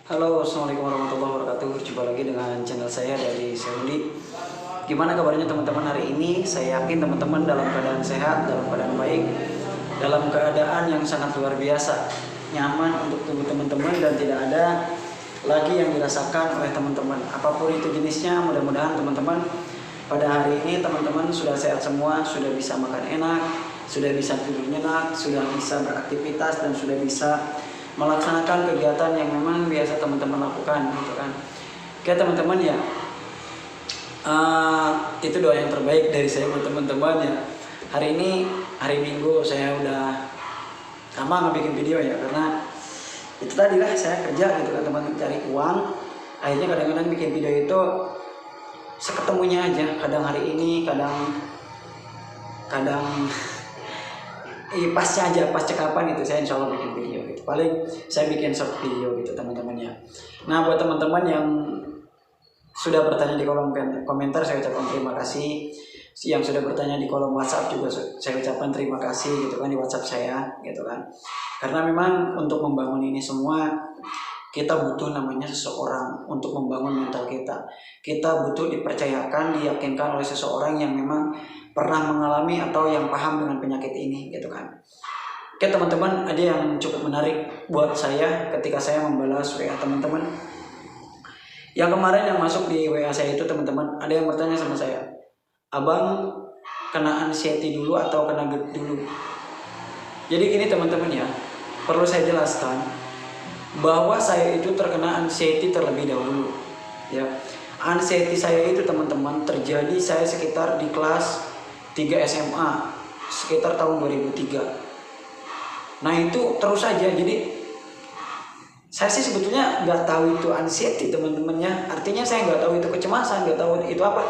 Halo, assalamualaikum warahmatullahi wabarakatuh. Jumpa lagi dengan channel saya dari Seudi. Gimana kabarnya teman-teman hari ini? Saya yakin teman-teman dalam keadaan sehat, dalam keadaan baik, dalam keadaan yang sangat luar biasa, nyaman untuk tubuh teman-teman dan tidak ada lagi yang dirasakan oleh teman-teman. Apapun itu jenisnya, mudah-mudahan teman-teman pada hari ini teman-teman sudah sehat semua, sudah bisa makan enak, sudah bisa tidur nyenyak, sudah bisa beraktivitas dan sudah bisa melaksanakan kegiatan yang memang biasa teman-teman lakukan gitu kan. Oke teman-teman ya, itu doa yang terbaik dari saya buat teman-teman ya. Hari ini hari Minggu saya udah lama nggak bikin video ya, karena itu tadi lah saya kerja gitu kan teman, cari uang. Akhirnya kadang-kadang bikin video itu seketemunya aja, kadang hari ini, kadang pasnya aja, pas cekapan itu saya insya Allah bikin video gitu. Paling saya bikin short video gitu teman-teman ya. Nah buat teman-teman yang sudah bertanya di kolom komentar, saya ucapkan terima kasih. Yang sudah bertanya di kolom WhatsApp juga saya ucapkan terima kasih gitu kan, di WhatsApp saya gitu kan. Karena memang untuk membangun ini semua kita butuh namanya seseorang untuk membangun mental kita. Kita butuh dipercayakan, diyakinkan oleh seseorang yang memang pernah mengalami atau yang paham dengan penyakit ini gitu kan. Oke teman-teman, ada yang cukup menarik buat saya ketika saya membalas WA teman-teman. Yang kemarin yang masuk di WA saya itu teman-teman, ada yang bertanya sama saya, abang kena anxiety dulu atau kena GERD dulu? Jadi gini teman-teman ya, perlu saya jelaskan bahwa saya itu terkena anxiety terlebih dahulu ya. Anxiety saya itu teman-teman terjadi saya sekitar di kelas 3 SMA sekitar tahun 2003. Nah itu terus saja, jadi saya sih sebetulnya nggak tahu itu anxiety teman-temannya, artinya saya nggak tahu itu kecemasan, nggak tahu itu apa.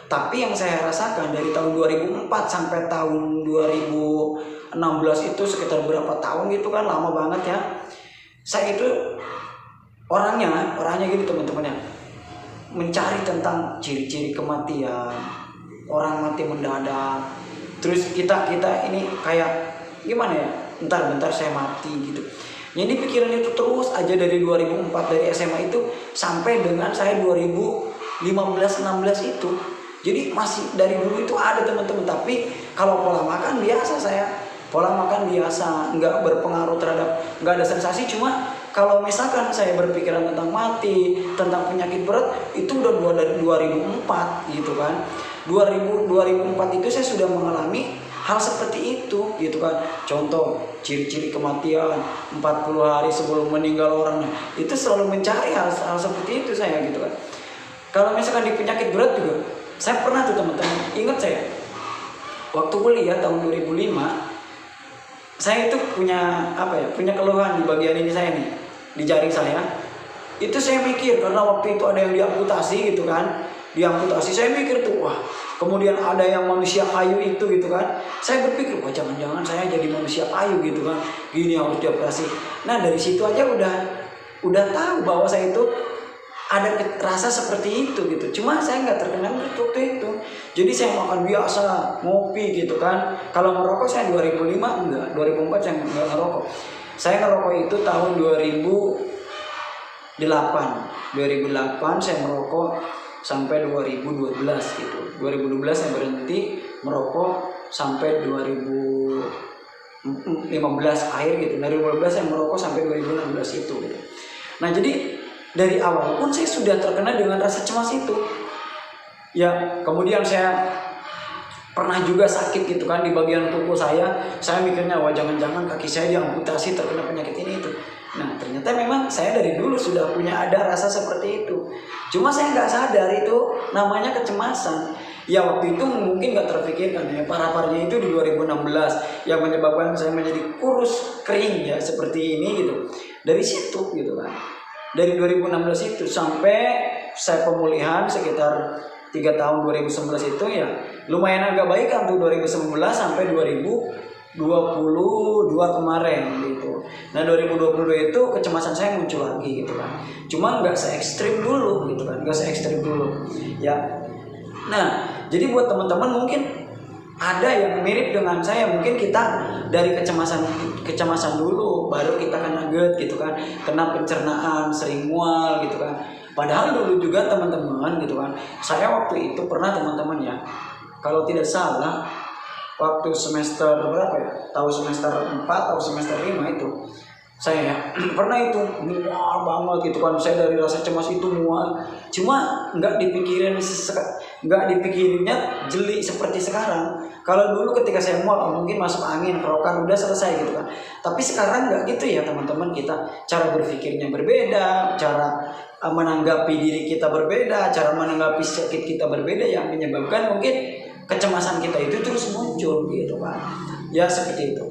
Tapi yang saya rasakan dari tahun 2004 sampai tahun 2016 itu sekitar berapa tahun gitu kan, lama banget ya. Saya itu orangnya gini teman-teman ya, mencari tentang ciri-ciri kematian, orang mati mendadak. Terus kita ini kayak gimana ya, bentar saya mati gitu. Jadi pikiran itu terus aja dari 2004, dari SMA itu sampai dengan saya 2015-16 itu. Jadi masih dari dulu itu ada teman-teman. Tapi kalau pola makan biasa saya, pola makan biasa, nggak berpengaruh terhadap, nggak ada sensasi. Cuma kalau misalkan saya berpikiran tentang mati, tentang penyakit berat, itu udah dari 2004 gitu kan. 2004 itu saya sudah mengalami hal seperti itu gitu kan. Contoh ciri-ciri kematian 40 hari sebelum meninggal orangnya, itu selalu mencari hal seperti itu saya gitu kan. Kalau misalkan di penyakit berat juga saya pernah tuh teman-teman, ingat saya waktu kuliah tahun 2005 saya itu punya punya keluhan di bagian ini saya nih, di jari saya. Itu saya mikir karena waktu itu ada yang diamputasi gitu kan, diamputasi. Saya mikir tuh, wah, kemudian ada yang manusia kayu itu gitu kan. Saya berpikir, wah jangan-jangan saya jadi manusia kayu gitu kan, gini harus dioperasi. Nah dari situ aja udah tahu bahwa saya itu ada rasa seperti itu gitu. Cuma saya nggak terkena waktu itu. Jadi saya makan biasa, ngopi gitu kan. Kalau ngerokok saya 2005 enggak, 2004 saya nggak ngerokok. Saya ngerokok itu tahun 2008 saya merokok sampai 2012 gitu. 2012 saya berhenti merokok sampai 2015 akhir gitu. Dari 2015 saya merokok sampai 2016 itu gitu. Nah jadi dari awal pun saya sudah terkena dengan rasa cemas itu ya. Kemudian saya pernah juga sakit gitu kan di bagian kuku saya. Saya mikirnya, wah jangan-jangan kaki saya diamputasi terkena penyakit ini itu. Nah ternyata memang saya dari dulu sudah punya ada rasa seperti itu. Cuma saya nggak sadar itu namanya kecemasan. Ya waktu itu mungkin nggak terpikirkan ya, parah-parahnya itu di 2016 yang menyebabkan saya menjadi kurus kering ya seperti ini gitu. Dari situ gitu kan, dari 2016 itu sampai saya pemulihan sekitar 3 tahun 2019 itu ya lumayan agak baik kan tuh 2019 sampai 2022 kemarin gitu. Nah 2022 itu kecemasan saya muncul lagi gitu kan. Cuma nggak se ekstrim dulu gitu kan, nggak se ekstrim dulu ya. Nah jadi buat teman-teman mungkin ada yang mirip dengan saya, mungkin kita dari kecemasan dulu baru kita kena GERD gitu kan, kena pencernaan, sering mual gitu kan. Padahal dulu juga teman-teman gitu kan, saya waktu itu pernah teman-teman ya, kalau tidak salah waktu semester berapa ya, tahu semester 4 atau semester 5 itu saya pernah itu mual banget gitu kan. Saya dari rasa cemas itu mual, cuma nggak dipikirinnya jeli seperti sekarang. Kalau dulu ketika saya mual mungkin masuk angin, kerokan, udah selesai gitu kan. Tapi sekarang nggak gitu ya teman-teman, kita cara berpikirnya berbeda, cara menanggapi diri kita berbeda, cara menanggapi sakit kita berbeda, yang menyebabkan mungkin kecemasan kita itu terus muncul gitu kan. Ya seperti itu.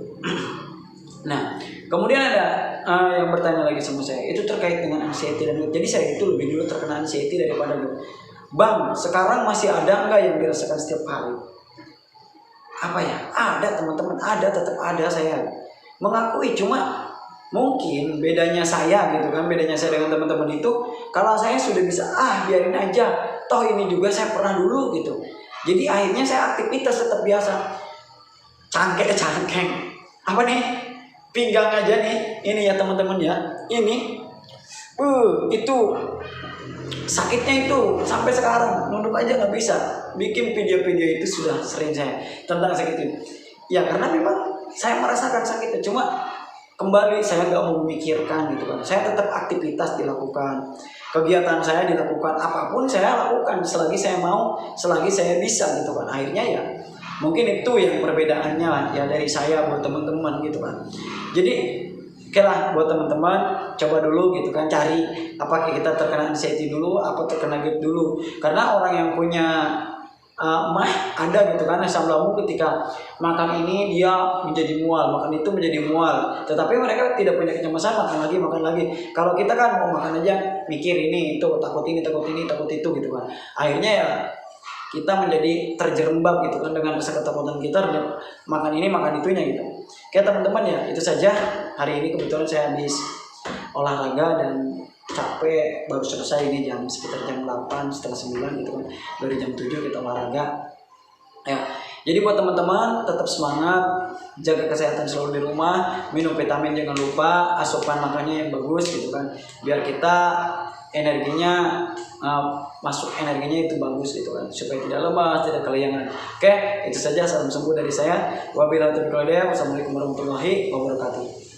Nah, kemudian ada yang bertanya lagi sama saya, itu terkait dengan anxiety dan GERD. Jadi saya itu lebih dulu terkena anxiety daripada GERD. Bang, sekarang masih ada nggak yang dirasakan setiap hari? Apa ya? Ada teman-teman, ada, tetap ada. Saya mengakui, cuma mungkin bedanya saya gitu kan, bedanya saya dengan teman-teman itu, kalau saya sudah bisa biarin aja, toh ini juga saya pernah dulu gitu. Jadi akhirnya saya aktivitas tetap biasa. Cangkeng apa nih, pinggang aja nih, ini ya teman-teman ya, ini itu sakitnya itu sampai sekarang nunduk aja nggak bisa. Bikin video-video itu sudah sering saya tentang sakit itu ya, karena memang saya merasakan sakitnya, cuma kembali saya nggak mau memikirkan gitu kan. Saya tetap aktivitas dilakukan, kegiatan saya dilakukan, apapun saya lakukan selagi saya mau, selagi saya bisa gitu kan. Akhirnya ya mungkin itu yang perbedaannya ya dari saya buat teman-teman gitu kan. Jadi oke lah buat teman-teman, coba dulu gitu kan, cari apakah kita terkena anxiety dulu, apa terkena GERD dulu. Karena orang yang punya ada gitu kan, asam lambung ketika makan ini dia menjadi mual, makan itu menjadi mual, tetapi mereka tidak punya kecemasan, makan lagi. Kalau kita kan mau makan aja mikir ini itu, takut ini takut itu gitu kan. Akhirnya ya kita menjadi terjerembab gitu kan dengan rasa ketakutan kita, makan ini makan itunya gitu. Oke teman-teman ya, itu saja hari ini. Kebetulan saya habis olahraga dan capek, baru selesai ini sekitar jam 8 setelah 9 gitu kan. Dari jam 7 kita olahraga ya. Jadi buat teman-teman tetap semangat, jaga kesehatan selalu di rumah, minum vitamin jangan lupa, asupan makannya yang bagus gitu kan, biar kita energinya masuk energinya itu bagus gitu kan, supaya tidak lemas, tidak kelayangan. Oke, itu saja, salam sembuh dari saya. Wabillahi taufiq wal hidayah. Wassalamualaikum warahmatullahi wabarakatuh.